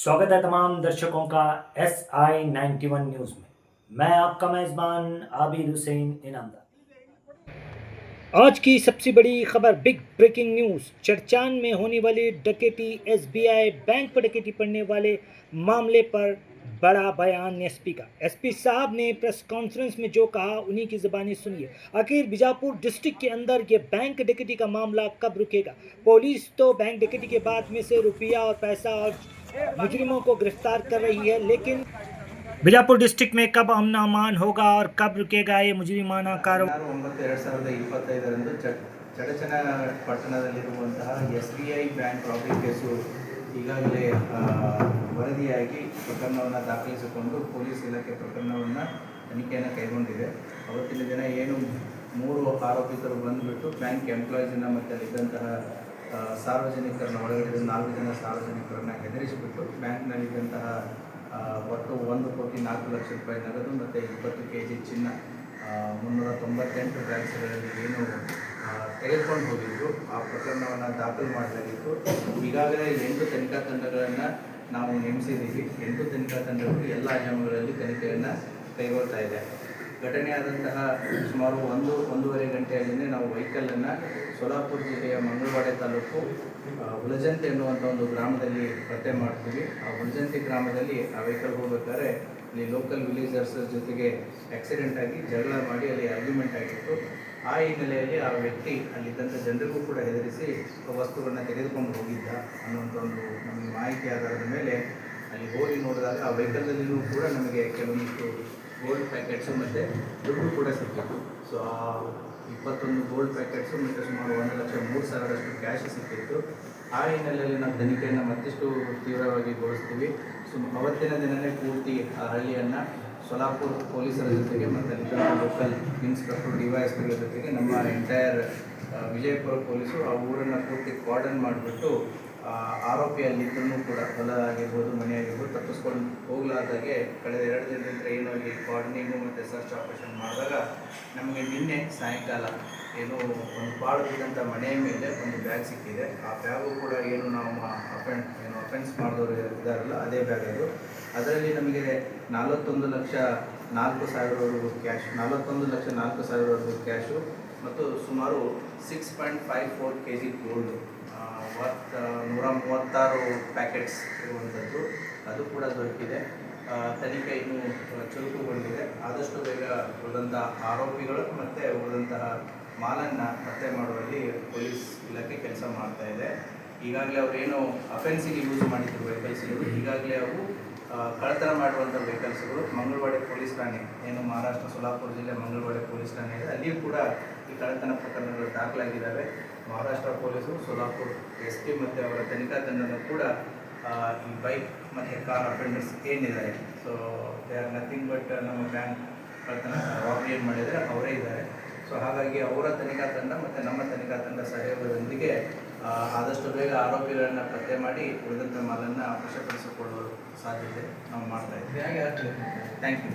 स्वागत है तमाम दर्शकों का SI91 न्यूज़ में। मैं आपका मेज़बान आबिद हुसैन इनामदार। आज की सबसे बड़ी खबर, बिग ब्रेकिंग न्यूज़। चर्चान में होने वाली डकैती, SBI बैंक पर डकैती पड़ने वाले मामले पर बड़ा बयान एसपी का। एसपी साहब ने प्रेस कॉन्फ्रेंस में जो कहा उन्हीं की ज़बानी सुनिए। आखिर बीजापुर डिस्ट्रिक्ट के अंदर ये बैंक डकैती का मामला कब रुकेगा? पुलिस तो बैंक डकैती के बाद में से रुपया और पैसा और मुजरिमों को गिरफ्तार कर रही है, लेकिन बीजापुर डिस्ट्रिक्ट में कब अमन अमान होगा और कब रुकेगा ये मुजरिमाना कार्रवाई? 9/9/2025 ಚಡಚಣ ಪಟ್ಟಣದಲ್ಲಿರುವಂತಹ SBI ಬ್ಯಾಂಕ್ ರಾಬರಿ ಕೇಸು ಈಗಾಗಲೇ ವರದಿಯಾಗಿ ಪ್ರಕರಣವನ್ನು ದಾಖಲಿಸಿಕೊಂಡು ಪೊಲೀಸ್ ಇಲಾಖೆ ಪ್ರಕರಣವನ್ನು ತನಿಖೆಯನ್ನು ಕೈಗೊಂಡಿದೆ. ಅವತ್ತಿನ ದಿನ ಏನು 3 ಆರೋಪಿತರು ಬಂದುಬಿಟ್ಟು ಬ್ಯಾಂಕ್ ಎಂಪ್ಲಾಯೀಸನ್ನು ಮತ್ತು ಅಲ್ಲಿದ್ದಂತಹ ಸಾರ್ವಜನಿಕರನ್ನ ಒಳಗಡೆ 4 ಜನ ಸಾರ್ವಜನಿಕರನ್ನು ಹೆದರಿಸಿಬಿಟ್ಟು ಬ್ಯಾಂಕ್ನಲ್ಲಿದ್ದಂತಹ ಒಟ್ಟು 1,04,00,000 ನಗದು ಮತ್ತು 20 kg ಚಿನ್ನ 398 ಬ್ಯಾಂಕ್ಸ್ಗಳಲ್ಲಿ ಏನು ತೆಗೆದುಕೊಂಡು ಹೋಗಿದ್ರು ಆ ಪ್ರಕರಣವನ್ನು ದಾಖಲು ಮಾಡಲಾಗಿತ್ತು. ಈಗಾಗಲೇ 8 ತನಿಖಾ ತಂಡಗಳನ್ನು ನಾವು ನೇಮಿಸಿದ್ದೀವಿ. 8 ತನಿಖಾ ತಂಡಗಳು ಎಲ್ಲ ಆಯಾಮಗಳಲ್ಲಿ ತನಿಖೆಯನ್ನು ಕೈಗೊಳ್ತಾ ಇದೆ. ಘಟನೆಯಾದಂತಹ ಸುಮಾರು 1-1.5 ಗಂಟೆಯಲ್ಲಿಯೇ ನಾವು ವೆಹಿಕಲನ್ನು ಸೋಲಾಪುರ ಜಿಲ್ಲೆಯ ಮಂಗಳವಾಡೆ ತಾಲೂಕು ಹುಲಜಂತಿ ಎನ್ನುವಂಥ ಒಂದು ಗ್ರಾಮದಲ್ಲಿ ಪತ್ತೆ ಮಾಡ್ತೀವಿ. ಆ ಹುಲಜಂತಿ ಗ್ರಾಮದಲ್ಲಿ ಆ ವೆಹಿಕಲ್ ಹೋಗ್ಬೇಕಾದ್ರೆ ಅಲ್ಲಿ ಲೋಕಲ್ ವಿಲೇಜರ್ಸ್ ಜೊತೆಗೆ ಆಕ್ಸಿಡೆಂಟ್ ಆಗಿ ಜಗಳ ಮಾಡಿ ಅಲ್ಲಿ ಆರ್ಗ್ಯುಮೆಂಟ್ ಆಗಿತ್ತು. ಆ ಹಿನ್ನೆಲೆಯಲ್ಲಿ ಆ ವ್ಯಕ್ತಿ ಅಲ್ಲಿದ್ದಂಥ ಜನರಿಗೂ ಕೂಡ ಹೆದರಿಸಿ ವಸ್ತುಗಳನ್ನ ತೆಗೆದುಕೊಂಡು ಹೋಗಿದ್ದ ಅನ್ನುವಂಥ ಒಂದು ನಮಗೆ ಮಾಹಿತಿ ಆಧಾರದ ಮೇಲೆ ಅಲ್ಲಿ ಹೋಗಿ ನೋಡಿದಾಗ ಆ ವೆಹಿಕಲ್ನಲ್ಲಿಯೂ ಕೂಡ ನಮಗೆ ಕೆಲವೊಂದಿಷ್ಟು ಗೋಲ್ಡ್ ಪ್ಯಾಕೆಟ್ಸು ಮತ್ತು ದುಡ್ಡು ಕೂಡ ಸಿಕ್ಕಿತ್ತು. ಸೊ ಆ 21 ಗೋಲ್ಡ್ ಪ್ಯಾಕೆಟ್ಸು ಮತ್ತು ಸುಮಾರು 1,03,000 ಕ್ಯಾಶ್ ಸಿಕ್ಕಿತ್ತು. ಆ ಹಿನ್ನೆಲೆಯಲ್ಲಿ ನಾವು ತನಿಖೆಯನ್ನು ಮತ್ತಿಷ್ಟು ತೀವ್ರವಾಗಿ ಗೊಳಿಸ್ತೀವಿ. ಅವತ್ತಿನ ದಿನವೇ ಪೂರ್ತಿ ಆ ಹಳ್ಳಿಯನ್ನು ಸೋಲಾಪುರ ಪೊಲೀಸರ ಜೊತೆಗೆ ಮತ್ತು ಅಲ್ಲಿದ್ದ ಲೋಕಲ್ ಇನ್ಸ್ಪೆಕ್ಟರ್ DYSPಗಳ ಜೊತೆಗೆ ನಮ್ಮ ಎಂಟೈರ್ ವಿಜಯಪುರ ಪೊಲೀಸರು ಆ ಊರನ್ನು ಪೂರ್ತಿ ಕಾರ್ಡನ್ ಮಾಡಿಬಿಟ್ಟು ಆರೋಪಿ ಅಲ್ಲಿದ್ದರೂ ಕೂಡ ಹೊಲ ಆಗಿರ್ಬೋದು, ಮನೆ ಆಗಿರ್ಬೋದು ತಪ್ಪಿಸ್ಕೊಂಡು ಹೋಗ್ಲಾರ್ದಾಗೆ ಕಳೆದ 2 ದಿನದಿಂದ ಏನು ಅಲ್ಲಿ ಕಾರ್ಡನಿಂಗು ಮತ್ತು ಸರ್ಚ್ ಆಪರೇಷನ್ ಮಾಡಿದಾಗ ನಮಗೆ ನಿನ್ನೆ ಸಾಯಂಕಾಲ ಏನು ಒಂದು ಪಾಳು ಬಿದ್ದಂಥ ಮನೆಯ ಮೇಲೆ ಒಂದು ಬ್ಯಾಗ್ ಸಿಕ್ಕಿದೆ. ಆ ಬ್ಯಾಗು ಕೂಡ ಏನು ನಾವು ಅಫೆನ್ಸ್ ಮಾಡಿದವರು ಇದ್ದಾರಲ್ಲ ಅದೇ ಬ್ಯಾಗ್ ಅದು. ಅದರಲ್ಲಿ ನಮಗೆ 41,04,000 ಕ್ಯಾಶ್, 41,04,000 ಕ್ಯಾಶು ಮತ್ತು ಸುಮಾರು 6.54 kg ಗೋಲ್ಡು, 136 ಪ್ಯಾಕೆಟ್ಸ್ ಇರುವಂಥದ್ದು ಅದು ಕೂಡ ದೊರಕಿದೆ. ತನಿಖೆ ಇನ್ನೂ ಚುರುಕುಗೊಂಡಿದೆ. ಆದಷ್ಟು ಬೇಗ ಉಳಿದಂಥ ಆರೋಪಿಗಳು ಮತ್ತು ಉಳಿದಂತಹ ಮಾಲನ್ನು ಪತ್ತೆ ಮಾಡುವಲ್ಲಿ ಪೊಲೀಸ್ ಇಲಾಖೆ ಕೆಲಸ ಮಾಡ್ತಾ ಇದೆ. ಈಗಾಗಲೇ ಅವರೇನು ಅಫೆನ್ಸಿಗೆ ಯೂಸ್ ಮಾಡಿದ್ರು ವೆಹಿಕಲ್ಸ್ಗಳು, ಈಗಾಗಲೇ ಅವು ಕಳ್ಳತನ ಮಾಡುವಂಥ ವೆಹಿಕಲ್ಸ್ಗಳು ಮಂಗಳವಾಡೆ ಪೊಲೀಸ್ ಠಾಣೆ, ಏನು ಮಹಾರಾಷ್ಟ್ರ ಸೋಲಾಪುರ ಜಿಲ್ಲೆ ಮಂಗಳವಾಡೆ ಪೊಲೀಸ್ ಠಾಣೆ ಇದೆ, ಅಲ್ಲಿಯೂ ಕೂಡ ಈ ಕಳ್ಳತನ ಪ್ರಕರಣಗಳು ದಾಖಲಾಗಿದ್ದಾವೆ. ಮಹಾರಾಷ್ಟ್ರ ಪೊಲೀಸರು ಸೋಲಾಪುರ SP ಮತ್ತು ಅವರ ತನಿಖಾ ತಂಡನೂ ಕೂಡ ಈ ಬೈಕ್ ಮತ್ತು ಕಾರ್ ಅಫೆಂಡರ್ಸ್ ಏನಿದ್ದಾರೆ, so they are nothing but ನಮ್ಮ ಬ್ಯಾಂಕ್ ಕಳ್ಳತನ ರಾಬರಿ ಏನು ಮಾಡಿದರೆ ಅವರೇ ಇದ್ದಾರೆ. ಸೊ ಹಾಗಾಗಿ ಅವರ ತನಿಖಾ ತಂಡ ಮತ್ತು ನಮ್ಮ ತನಿಖಾ ತಂಡ ಸಹಯೋಗದೊಂದಿಗೆ ಆದಷ್ಟು ಬೇಗ ಆರೋಪಿಗಳನ್ನು ಪತ್ತೆ ಮಾಡಿ ಉಳಿದಂಥ ಮಾಲನ್ನು ವಶಪಡಿಸಿಕೊಳ್ಳುವ ಸಾಧ್ಯತೆ ನಾವು ಮಾಡ್ತಾ ಇದ್ದೀವಿ. Thank you.